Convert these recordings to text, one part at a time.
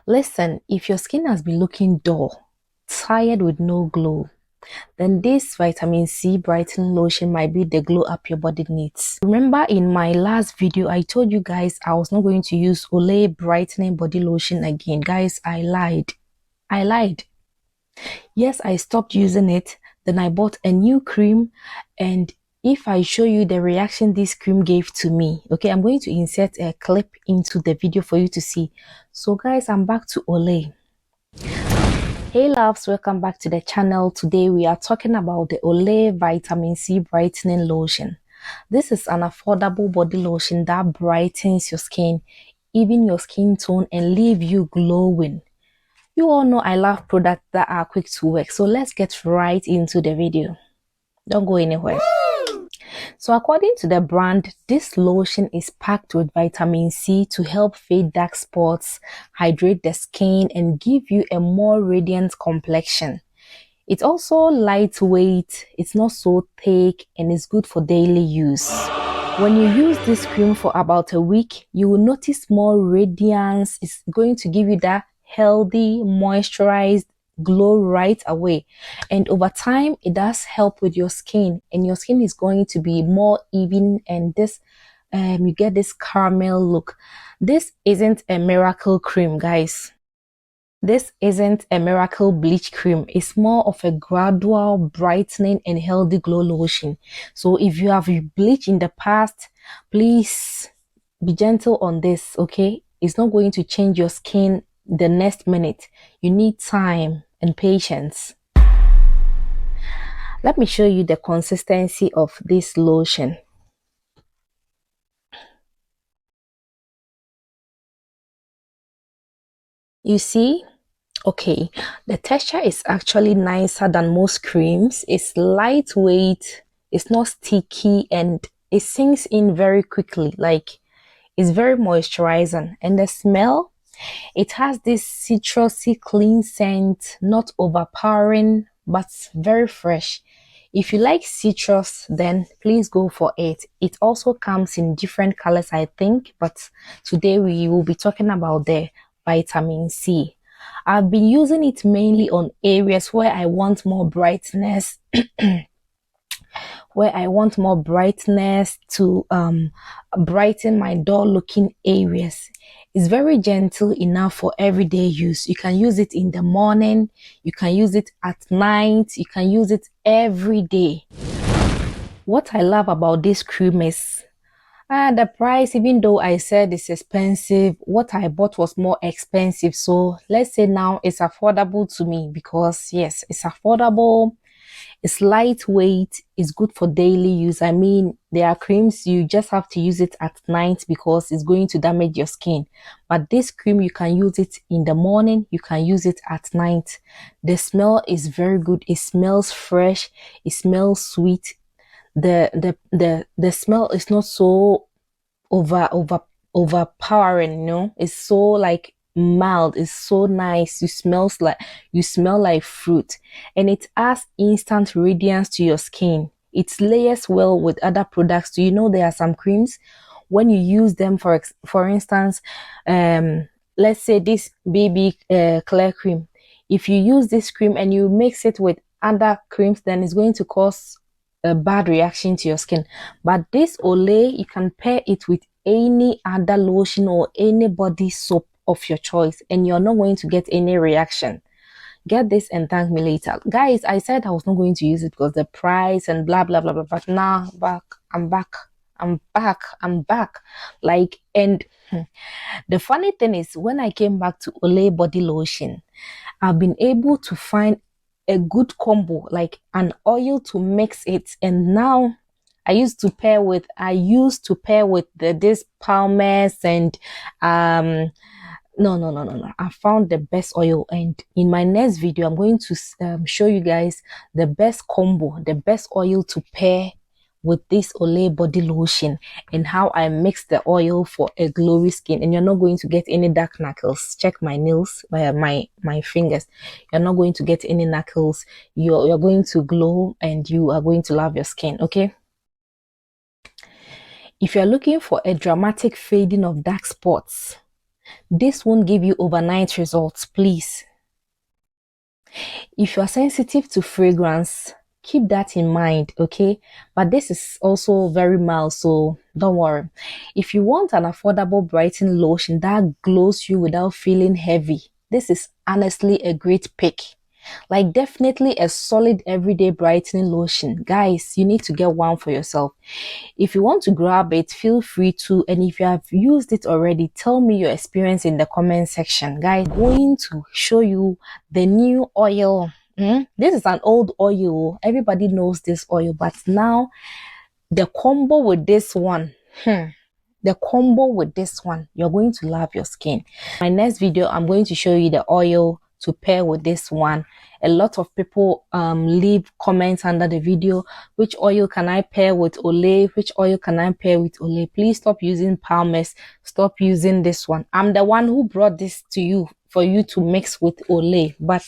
Listen, if your skin has been looking dull, tired with no glow, then this vitamin C brightening lotion might be the glow up your body needs. Remember in my last video, I told you guys I was not going to use Olay brightening body lotion again. Guys, I lied. I lied. Yes, I stopped using it. Then I bought a new cream, and if I show you the reaction this cream gave to me, okay, I'm going to insert a clip into the video for you to see. So guys, I'm back to Olay. Hey loves, welcome back to the channel. Today we are talking about the Olay Vitamin C Brightening Lotion. This is an affordable body lotion that brightens your skin, even your skin tone, and leave you glowing. You all know I love products that are quick to work, so let's get right into the video. Don't go anywhere. So according to the brand, this lotion is packed with vitamin C to help fade dark spots, hydrate the skin, and give you a more radiant complexion. It's also lightweight, it's not so thick, and it's good for daily use. When you use this cream for about a week, you will notice more radiance. It's going to give you that healthy, moisturized glow right away, and over time it does help with your skin, and your skin is going to be more even, and this you get this caramel look. This isn't a miracle cream, guys. This isn't a miracle bleach cream. It's more of a gradual brightening and healthy glow lotion. So if you have bleached in the past, please be gentle on this, okay? It's not going to change your skin the next minute. You need time and patience. Let me show you the consistency of this lotion. You see? Okay, the texture is actually nicer than most creams. It's lightweight, it's not sticky, and it sinks in very quickly. Like, it's very moisturizing. And the smell, it has this citrusy clean scent, not overpowering, but very fresh. If you like citrus, then please go for it. It also comes in different colors, I think, but today we will be talking about the vitamin C. I've been using it mainly on areas where I want more brightness, to brighten my dull looking areas. It's very gentle enough for everyday use. You can use it in the morning, you can use it at night, you can use it every day. What I love about this cream is the price. Even though I said it's expensive, what I bought was more expensive. So let's say now it's affordable to me, because yes, it's affordable. It's lightweight, it's good for daily use. I mean, there are creams you just have to use it at night because it's going to damage your skin. But this cream, you can use it in the morning, you can use it at night. The smell is very good. It smells fresh, it smells sweet. The smell is not so overpowering, you know. It's so like mild, it's so nice. You smell like fruit, and it adds instant radiance to your skin. It layers well with other products. Do you know there are some creams, when you use them, for instance, let's say this baby clear cream, if you use this cream and you mix it with other creams, then it's going to cause a bad reaction to your skin. But this Olay, you can pair it with any other lotion or any body soap of your choice, and you're not going to get any reaction. Get this and thank me later. Guys, I said I was not going to use it because the price and blah blah blah blah, but now I'm back. Like, and the funny thing is, when I came back to Olay body lotion, I've been able to find a good combo, like an oil to mix it. And now I used to pair with this Palmer's, and no, I found the best oil, and in my next video I'm going to show you guys the best combo, the best oil to pair with this Olay body lotion, and how I mix the oil for a glowy skin. And you're not going to get any dark knuckles. Check my nails, my fingers. You're not going to get any knuckles. You're going to glow, and you are going to love your skin, okay? If you're looking for a dramatic fading of dark spots, This won't give you overnight results, please. If you are sensitive to fragrance, keep that in mind, okay? But this is also very mild, so don't worry. If you want an affordable brightening lotion that glows you without feeling heavy, this is honestly a great pick. Like, definitely a solid everyday brightening lotion. Guys, you need to get one for yourself. If you want to grab it, feel free to. And if you have used it already, tell me your experience in the comment section. Guys, I'm going to show you the new oil. This is an old oil. Everybody knows this oil, but now the combo with this one, the combo with this one, you're going to love your skin. My next video, I'm going to show you the oil to pair with this one. A lot of people leave comments under the video. Which oil can I pair with Olay? Which oil can I pair with Olay? Please stop using Palmer's. Stop using this one. I'm the one who brought this to you for you to mix with Olay. But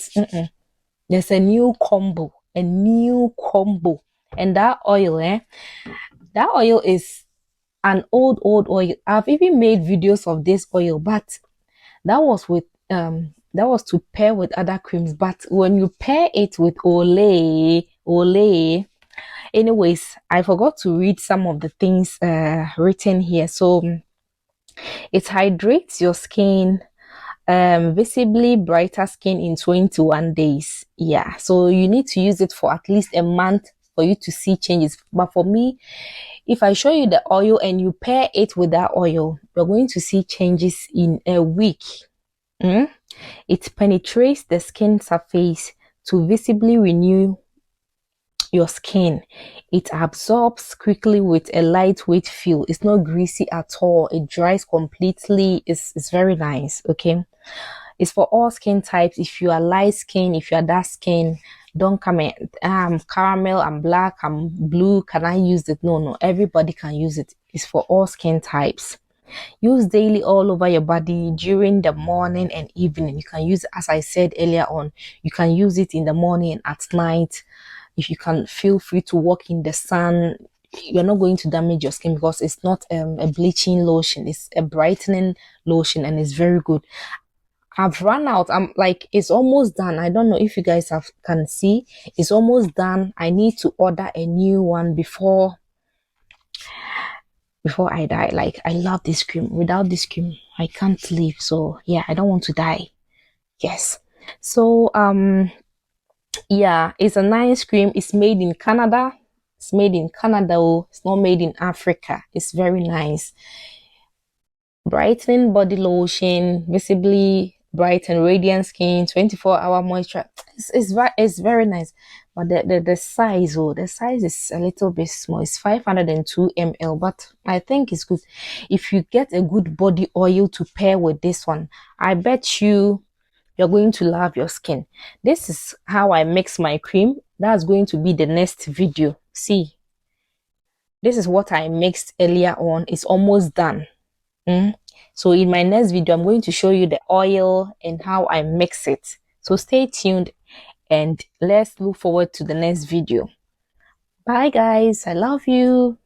there's a new combo. A new combo. And that oil, that oil is an old oil. I've even made videos of this oil, but that was with that was to pair with other creams. But when you pair it with Olay, anyways, I forgot to read some of the things written here. So it hydrates your skin, visibly brighter skin in 21 days. Yeah, so you need to use it for at least a month for you to see changes. But for me, if I show you the oil and you pair it with that oil, you're going to see changes in a week. It penetrates the skin surface to visibly renew your skin. It absorbs quickly with a lightweight feel. It's not greasy at all. It dries completely. It's very nice, okay? It's for all skin types. If you are light skin, if you are dark skin, don't come in. I'm caramel, I'm black, I'm blue. Can I use it? No. Everybody can use it. It's for all skin types. Use daily all over your body during the morning and evening. You can use, as I said earlier on, you can use it in the morning and at night. If you can, feel free to walk in the sun. You're not going to damage your skin because it's not a bleaching lotion. It's a brightening lotion and it's very good. I've run out. I'm like, it's almost done. I don't know if you guys can see. It's almost done. I need to order a new one before I die. Like, I love this cream. Without this cream, I can't live. So yeah, I don't want to die. Yes. So yeah, it's a nice cream. It's made in Canada. It's made in Canada. It's not made in Africa. It's very nice. Brightening body lotion, visibly bright and radiant skin, 24-hour moisture. It's very nice. But the size, the size is a little bit small. It's 502 ml, but I think it's good. If you get a good body oil to pair with this one, I bet you're going to love your skin. This is how I mix my cream. That's going to be the next video. See, this is what I mixed earlier on. It's almost done. So in my next video, I'm going to show you the oil and how I mix it. So stay tuned and let's look forward to the next video. Bye guys, I love you.